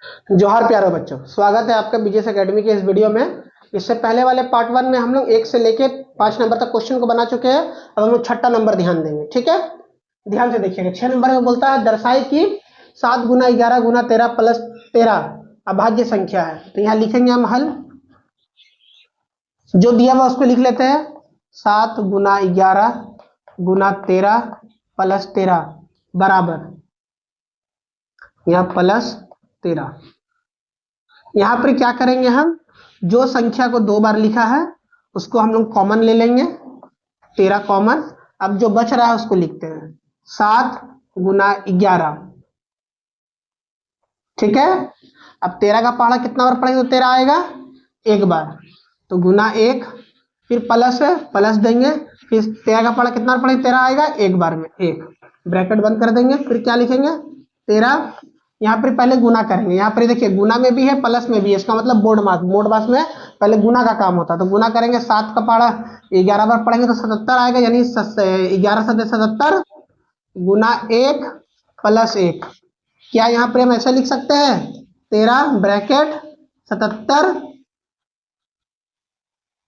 जोहार प्यारे बच्चों, स्वागत है आपका बीजेएस एकेडमी के इस वीडियो में। इससे पहले वाले पार्ट 1 में हम लोग 1 से लेके 5 नंबर तक क्वेश्चन को बना चुके हैं। अब हम लोग छठा नंबर ध्यान देंगे, ठीक है। ध्यान से देखिएगा। 6 नंबर में बोलता है दर्शाए कि 7 गुना 11 गुना 13 प्लस 13 अभाज्य संख्या है। तो यहाँ लिखेंगे हम हल, जो दिया हुआ उसको लिख लेते हैं। 7 गुना 11 गुना 13 प्लस 13 बराबर, यहाँ प्लस 13। यहाँ पर क्या करेंगे, हम जो संख्या को 2 बार लिखा है उसको हम लोग कॉमन ले लेंगे, 13 कॉमन। अब जो बच रहा है उसको लिखते हैं 7 गुना 11, ठीक है। अब 13 का पहाड़ा कितना बार पढ़ेंगे तो 13 आएगा, एक बार, तो गुना 1, फिर प्लस है, प्लस देंगे, फिर 13 का पहाड़ा कितना बार पढ़ेंगे, 13 आएगा एक बार में, एक ब्रैकेट बंद कर देंगे। फिर क्या लिखेंगे 13, यहाँ पर पहले गुना करेंगे। यहाँ पर देखिए गुना में भी है प्लस में भी है, इसका मतलब बोर्ड मास में पहले गुना का काम होता है। तो गुना करेंगे, 7 का पहाड़ा 11 बार पढ़ेंगे तो 77 आएगा, यानी 11 7 77 गुना 1 प्लस 1। क्या यहाँ पर हम ऐसे लिख सकते हैं 13 ब्रैकेट 77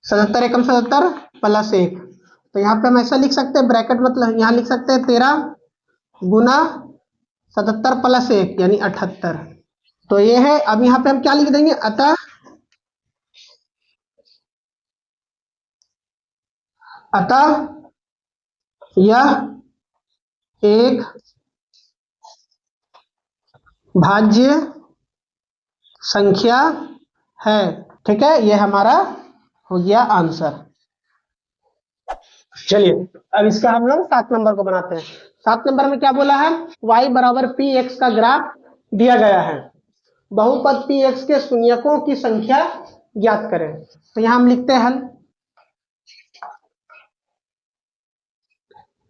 77 एकम 77 प्लस 1। तो यहाँ पे हम ऐसा लिख सकते हैं ब्रैकेट, मतलब यहाँ लिख सकते हैं 13 गुना 77 प्लस 1 यानी 78। तो ये है। अब यहाँ पे हम क्या लिख देंगे, अतः यह एक भाज्य संख्या है, ठीक है। ये हमारा हो गया आंसर। चलिए अब इसका हम लोग 7 नंबर को बनाते हैं। 7 नंबर में क्या बोला है, y बराबर पी एक्स का ग्राफ दिया गया है, बहुपद पी एक्स के शून्यकों की संख्या ज्ञात करें। तो यहां हम लिखते हैं हल।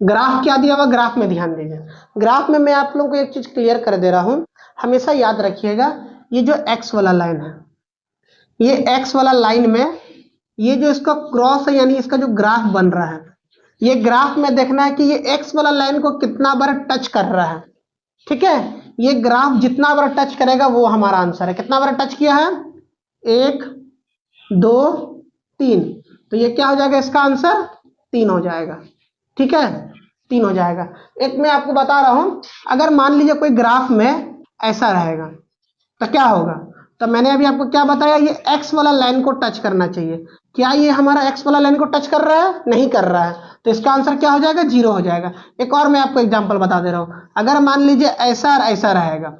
ग्राफ क्या दिया हुआ, ग्राफ में ध्यान दीजिए। ग्राफ में मैं आप लोगों को एक चीज क्लियर कर दे रहा हूं, हमेशा याद रखिएगा। ये जो x वाला लाइन है, ये x वाला लाइन में ये जो इसका क्रॉस है, यानी इसका जो ग्राफ बन रहा है, ये ग्राफ में देखना है कि ये x वाला लाइन को कितना बार टच कर रहा है, ठीक है। ये ग्राफ जितना बार टच करेगा वो हमारा आंसर है। कितना बार टच किया है, 1 2 3, तो ये क्या हो जाएगा, इसका आंसर 3 हो जाएगा, ठीक है, 3 हो जाएगा। एक मैं आपको बता रहा हूं, अगर मान लीजिए कोई ग्राफ में ऐसा रहेगा तो क्या होगा। तो मैंने अभी आपको क्या बताया, ये x वाला लाइन को टच करना चाहिए। क्या ये हमारा x वाला लाइन को टच कर रहा है, नहीं कर रहा है, तो इसका आंसर क्या हो जाएगा, 0 हो जाएगा। एक और मैं आपको एग्जांपल बता दे रहा हूं, अगर मान लीजिए ऐसा और ऐसा रहेगा,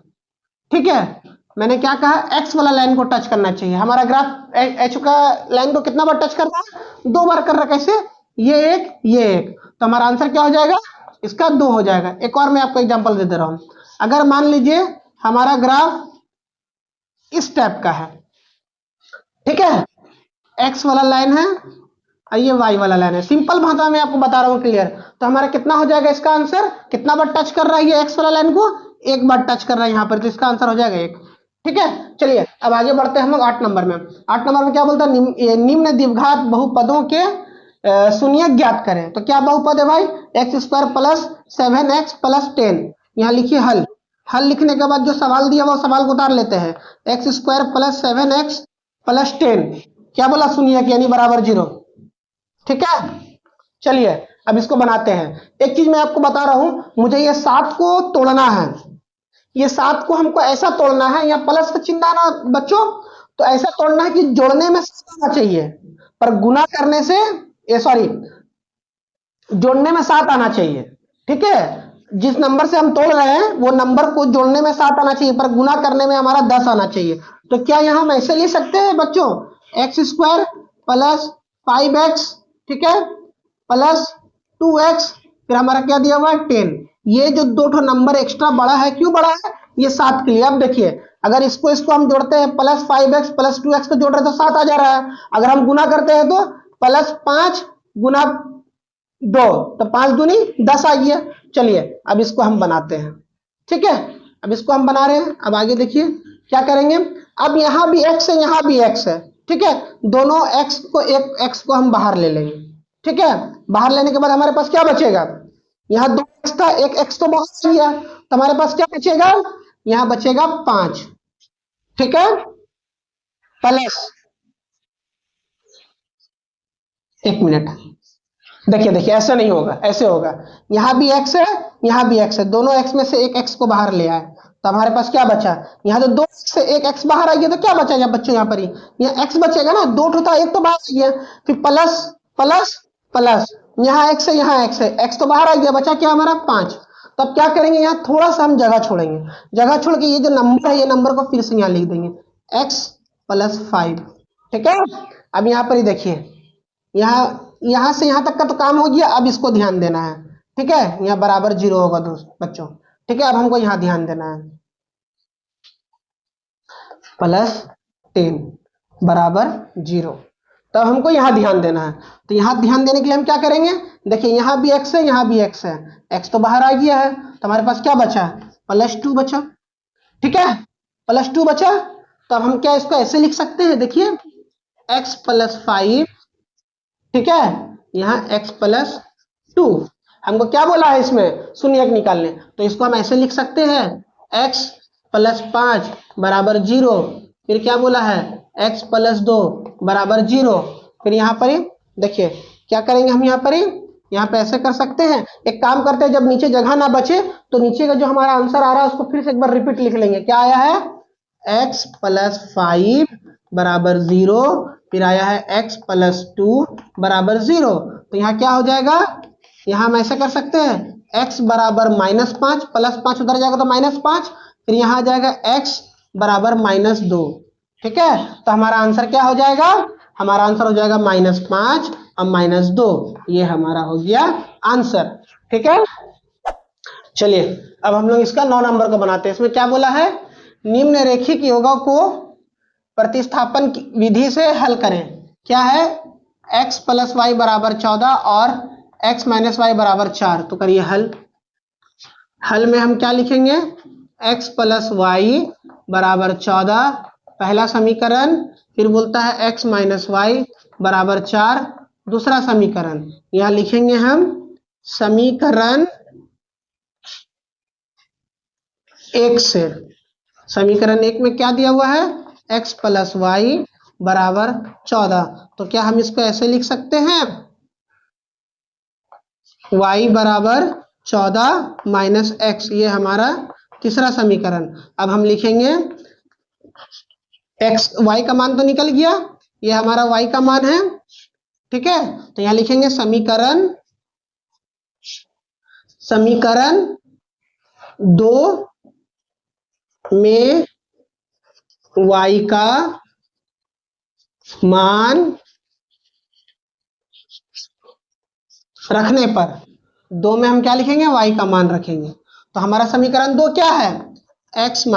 ठीक है। मैंने क्या कहा, x वाला लाइन को टच करना चाहिए। हमारा ग्राफ h का लाइन को कितना बार टच कर रहा है, 2 बार कर रहा है। कैसे, ये एक, तो हमारा आंसर क्या हो जाएगा, इसका 2 हो जाएगा। एक और मैं आपको एग्जांपल दे रहा हूं, अगर मान लीजिए हमारा ग्राफ इस टाइप का है, ठीक है, x वाला लाइन है और ये y वाला लाइन है। सिंपल भाषा में आपको बता रहा हूं, क्लियर। तो हमारा कितना हो जाएगा, इसका आंसर कितना बार टच कर रहा है ये x वाला लाइन को, एक बार टच कर रहा है यहाँ पर, तो इसका आंसर हो जाएगा 1, ठीक है। चलिए अब आगे बढ़ते हैं हम लोग 8 नंबर में। 8 नंबर में क्या बोलता है, निम्न द्विघात बहुपदों के शून्य ज्ञात करें। तो क्या बहुपद है भाई, x² प्लस 7x प्लस 10। यहाँ लिखिए हल। हल लिखने के बाद जो सवाल दिया वो सवाल को उतार लेते हैं, x² प्लस 7x प्लस 10, क्या बोला, शून्य यानी बराबर 0, ठीक है। चलिए अब इसको बनाते हैं। एक चीज मैं आपको बता रहा हूं, मुझे ये 7 को तोड़ना है, ये 7 को हमको ऐसा तोड़ना है, यहाँ प्लस का चिन्ह आना बच्चों, तो ऐसा तोड़ना है कि जोड़ने में 7 आना चाहिए, पर गुना करने से जोड़ने में 7 आना चाहिए, ठीक है। जिस नंबर से हम तोड़ रहे हैं वो नंबर को जोड़ने में 7 आना चाहिए, पर गुना करने में हमारा 10 आना चाहिए। तो क्या यहां हम ऐसे ले सकते हैं बच्चों, x² प्लस 5x, ठीक है, प्लस 2x, फिर हमारा क्या दिया हुआ है 10। ये जो 2 नंबर एक्स्ट्रा बड़ा है, क्यों बड़ा है, ये 7 के लिए। अब देखिए अगर इसको हम जोड़ते हैं, प्लस 5x प्लस 2x को जोड़ रहे हैं तो 7 आ जा रहा है। अगर हम गुना करते हैं तो प्लस 5 गुना 2, तो 5 दूनी 10 आ गया। चलिए अब इसको हम बनाते हैं, ठीक है। अब इसको हम बना रहे हैं। अब आगे देखिए क्या करेंगे, अब यहां भी x है, यहां भी x है, ठीक है। दोनों x को हम बाहर ले लेंगे, ठीक है। बाहर लेने के बाद हमारे पास क्या बचेगा, यहाँ 2x था, एक x तो बाहर गया, तो हमारे पास क्या बचेगा, यहाँ बचेगा 5, ठीक है, प्लस, एक मिनट, देखिए देखिए ऐसे नहीं होगा, ऐसे होगा, यहाँ भी एक्स है, यहाँ भी एक्स है, दोनों एक्स में से एक एक्स को बाहर ले आए, तो हमारे पास क्या बचा, यहाँ तो दो x से एक एक्स बाहर आ गया, तो क्या बचा यहाँ बच्चों, यहाँ पर ही यहाँ एक्स बचेगा ना, दो ठो था, एक तो बाहर आ गया, फिर प्लस प्लस प्लस, यहाँ एक्स है, यहाँ एक्स है, एक्स तो बाहर आ गया, बचा क्या हमारा 5। तब क्या करेंगे, यहाँ थोड़ा सा हम जगह छोड़ेंगे, जगह छोड़ के ये जो नंबर है, ये नंबर को फिर से यहाँ लिख देंगे, एक्स प्लस 5। ठीक है, अब यहाँ पर ही देखिए, यहाँ यहाँ से यहाँ तक का तो काम हो गया, अब इसको ध्यान देना है। ठीक है, यहाँ बराबर 0 होगा दोस्त बच्चों। ठीक है, अब हमको यहाँ ध्यान देना है, +10 बराबर 0, तब हमको यहाँ ध्यान देना है। तो यहाँ ध्यान देने के लिए हम क्या करेंगे, देखिए यहाँ भी x है, यहाँ भी x है, x तो बाहर आ गया है, तो हमारे पास क्या बचा, +2 बचा। ठीक है, +2 बचा, तो अब हम क्या इसको ऐसे लिख सकते हैं, देखिए x + 5, ठीक है, यहाँ x + 2, हमको क्या बोला है इसमें, शून्यक निकालने, तो इसको हम ऐसे लिख सकते हैं, x + 5 बराबर 0, फिर क्या बोला है, x + 2 बराबर 0, फिर यहाँ पर ही देखिए क्या करेंगे हम, यहाँ पर ही यहाँ पे ऐसे कर सकते हैं, एक काम करते हैं, जब नीचे जगह ना बचे तो नीचे का जो हमारा आंसर आ रहा है उसको फिर से एक बार रिपीट लिख लेंगे, क्या आया है, x + 5 बराबर 0, फिर आया है x + 2 बराबर 0, तो यहाँ क्या हो जाएगा, यहाँ हम ऐसे कर सकते हैं, x बराबर -5, +5 उधर जाएगा तो -5, फिर यहाँ आ जाएगा x बराबर -2। ठीक है, तो हमारा आंसर क्या हो जाएगा, हमारा आंसर हो जाएगा -5 और -2, ये हमारा हो गया आंसर। ठीक है, चलिए अब हम लोग इसका 9 नंबर को बनाते हैं। इसमें क्या बोला है, निम्न रेखिक योगों को प्रतिस्थापन की विधि से हल करें। क्या है, x + y बराबर 14 और x - y बराबर 4, तो करिए हल। हल में हम क्या लिखेंगे, x + y बराबर 14 पहला समीकरण, फिर बोलता है x - y बराबर 4 दूसरा समीकरण, यहाँ लिखेंगे हम समीकरण 1 से। समीकरण 1 में क्या दिया हुआ है, x + y बराबर 14, तो क्या हम इसको ऐसे लिख सकते हैं, y बराबर 14 - x, ये हमारा तीसरा समीकरण। अब हम लिखेंगे x, y का मान तो निकल गया, ये हमारा y का मान है। ठीक है, तो यहाँ लिखेंगे समीकरण 2 में y का मान रखने पर, 2 में हम क्या लिखेंगे, y का मान रखेंगे, तो हमारा समीकरण 2 क्या है, x - y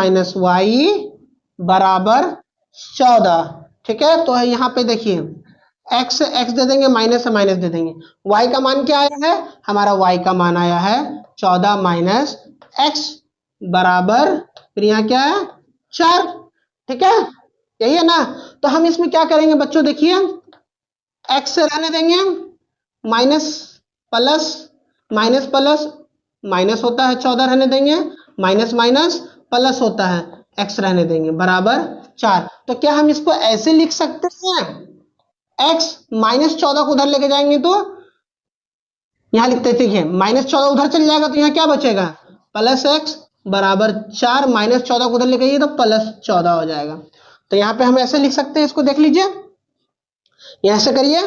बराबर 14। ठीक है, तो यहाँ पे देखिए x से x दे देंगे, माइनस से माइनस दे देंगे, y का मान क्या आया है, हमारा y का मान आया है 14 - x बराबर, फिर यहाँ क्या है 4। ठीक है, यही है ना, तो हम इसमें क्या करेंगे बच्चों, देखिए x से रहने देंगे, minus plus, minus plus minus होता है 14 रहने देंगे, माइनस माइनस प्लस होता है x रहने देंगे बराबर 4। तो क्या हम इसको ऐसे लिख सकते हैं, x -14 को उधर लेके जाएंगे तो यहाँ लिखते थे, -14 उधर चल जाएगा तो यहाँ क्या बचेगा, +x बराबर 4, -14 को उधर लेके जाइए तो +14 हो जाएगा। तो यहाँ पे हम ऐसे लिख सकते हैं, इसको देख लीजिए, यहाँ से करिए,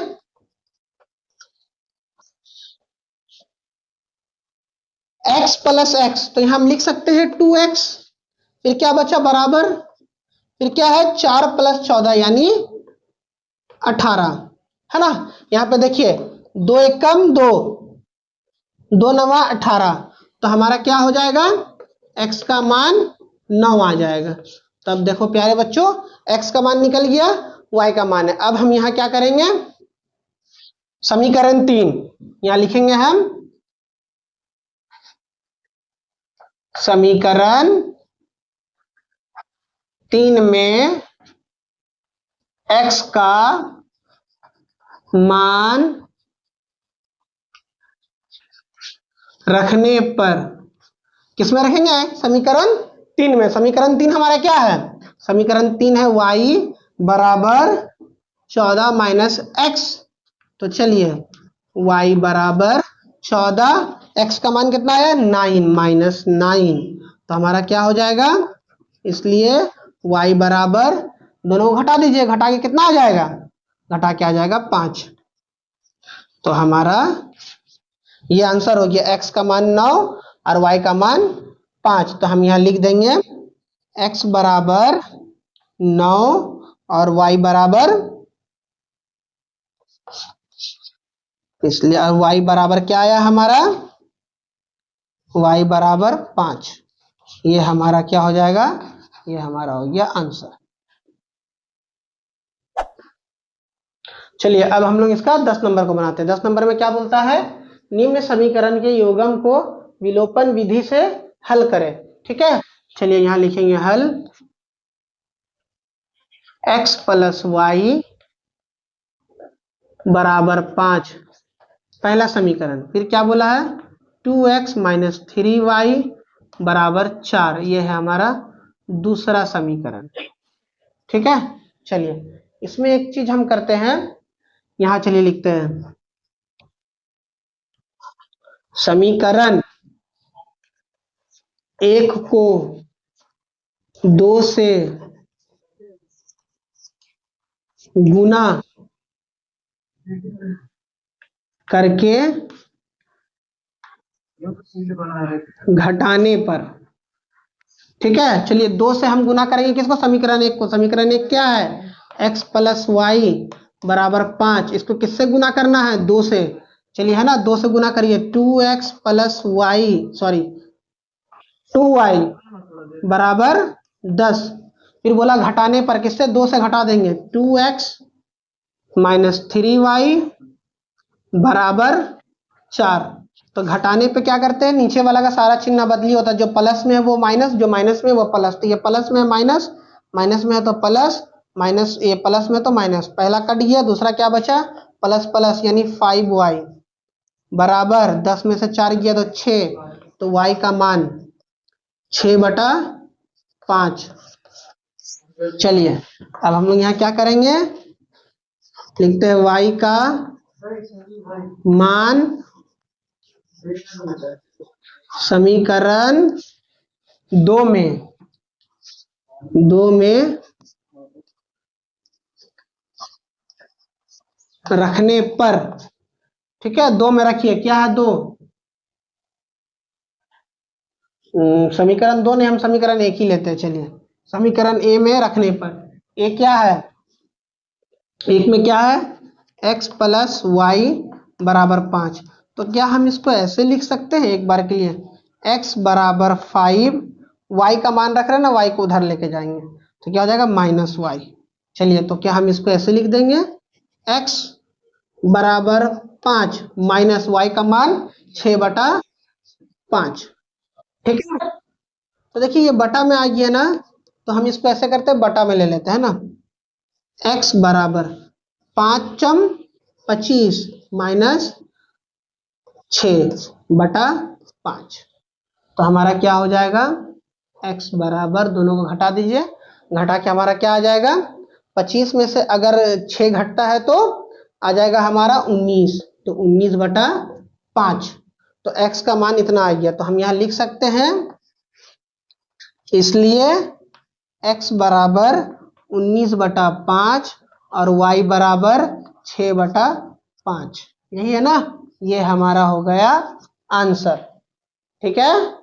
x + x, तो यहाँ हम लिख सकते हैं 2x, फिर क्या बचा बराबर, फिर क्या है 4 + 14 यानी 18, है ना। यहाँ पे देखिए 2 × 1 = 2, 2 × 9 = 18, तो हमारा क्या हो जाएगा, x का मान 9 आ जाएगा। तो अब देखो प्यारे बच्चों, x का मान निकल गया, y का मान है। अब हम यहाँ क्या करेंगे, समीकरण 3 यहाँ लिखेंगे हम, समीकरण 3 में x का मान रखने पर, किसमें रखेंगे, समीकरण 3 में। समीकरण 3 हमारा क्या है, समीकरण 3 है y बराबर 14 माइनस एक्स। तो चलिए y बराबर 14, x का मान कितना है 9 माइनस 9, तो हमारा क्या हो जाएगा, इसलिए y बराबर, दोनों को घटा दीजिए, घटा के कितना आ जाएगा, घटा के आ जाएगा 5। तो हमारा ये आंसर हो गया, x का मान 9 और y का मान 5। तो हम यहाँ लिख देंगे x बराबर 9 और y बराबर, इसलिए y बराबर क्या आया हमारा, y बराबर 5। ये हमारा क्या हो जाएगा, ये हमारा हो गया आंसर। चलिए अब हम लोग इसका 10 नंबर को बनाते हैं। 10 नंबर में क्या बोलता है, निम्न समीकरण के योगम को विलोपन विधि से हल करें। ठीक है, चलिए यहां लिखेंगे हल, x प्लस वाई बराबर 5 पहला समीकरण। फिर क्या बोला है, 2x माइनस 3y बराबर 4, ये है हमारा दूसरा समीकरण। ठीक है, चलिए इसमें एक चीज हम करते हैं, यहां चलिए लिखते हैं समीकरण 1 को 2 से गुना करके घटाने पर, ठीक है, चलिए 2 से हम गुना करेंगे किसको, समीकरण 1 को। समीकरण 1 क्या है, x प्लस वाई बराबर 5, इसको किससे गुना करना है, 2 से। चलिए है ना, 2 से गुना करिए, 2x plus Y, sorry 2y बराबर 10। फिर बोला घटाने पर, किससे, 2 से घटा देंगे, 2x माइनस 3y बराबर 4। तो घटाने पे क्या करते हैं, नीचे वाला का सारा चिन्ह बदली होता है, जो प्लस में है वो माइनस, जो माइनस में है वो प्लस। तो ये प्लस में है माइनस, माइनस में है तो प्लस, माइनस, ये प्लस में तो माइनस, पहला कट गया, दूसरा क्या बचा, प्लस प्लस, यानी 5y बराबर 10 में से 4 गया तो 6, तो y का मान 6/5। चलिए अब हम लोग यहाँ क्या करेंगे, लिखते हैं y का मान समीकरण 2 में रखने पर, ठीक है, 2 में रखिए, क्या है 2, समीकरण 2 नहीं, हम समीकरण 1 ही लेते हैं। चलिए समीकरण ए में रखने पर, ए क्या है, 1 में क्या है, x प्लस वाई बराबर 5। तो क्या हम इसको ऐसे लिख सकते हैं, एक बार के लिए, x बराबर 5, y का मान रख रहे हैं ना, y को उधर लेके जाएंगे तो क्या हो जाएगा, माइनस वाई। चलिए तो क्या हम इसको ऐसे लिख देंगे, x बराबर 5 माइनस वाई का मान 6/5। ठीक है, तो देखिए ये बटा में आ गया ना, तो हम इसको ऐसे करते हैं, बटा में ले लेते हैं ना, x बराबर 5×25 माइनस 6/5। तो हमारा क्या हो जाएगा, x बराबर, दोनों को घटा दीजिए, घटा के हमारा क्या आ जाएगा, 25 में से अगर 6 घटता है तो आ जाएगा हमारा 19, तो 19/5। तो x का मान इतना आ गया, तो हम यहाँ लिख सकते हैं, इसलिए x बराबर 19/5 और y बराबर 6/5, यही है ना, ये हमारा हो गया आंसर। ठीक है।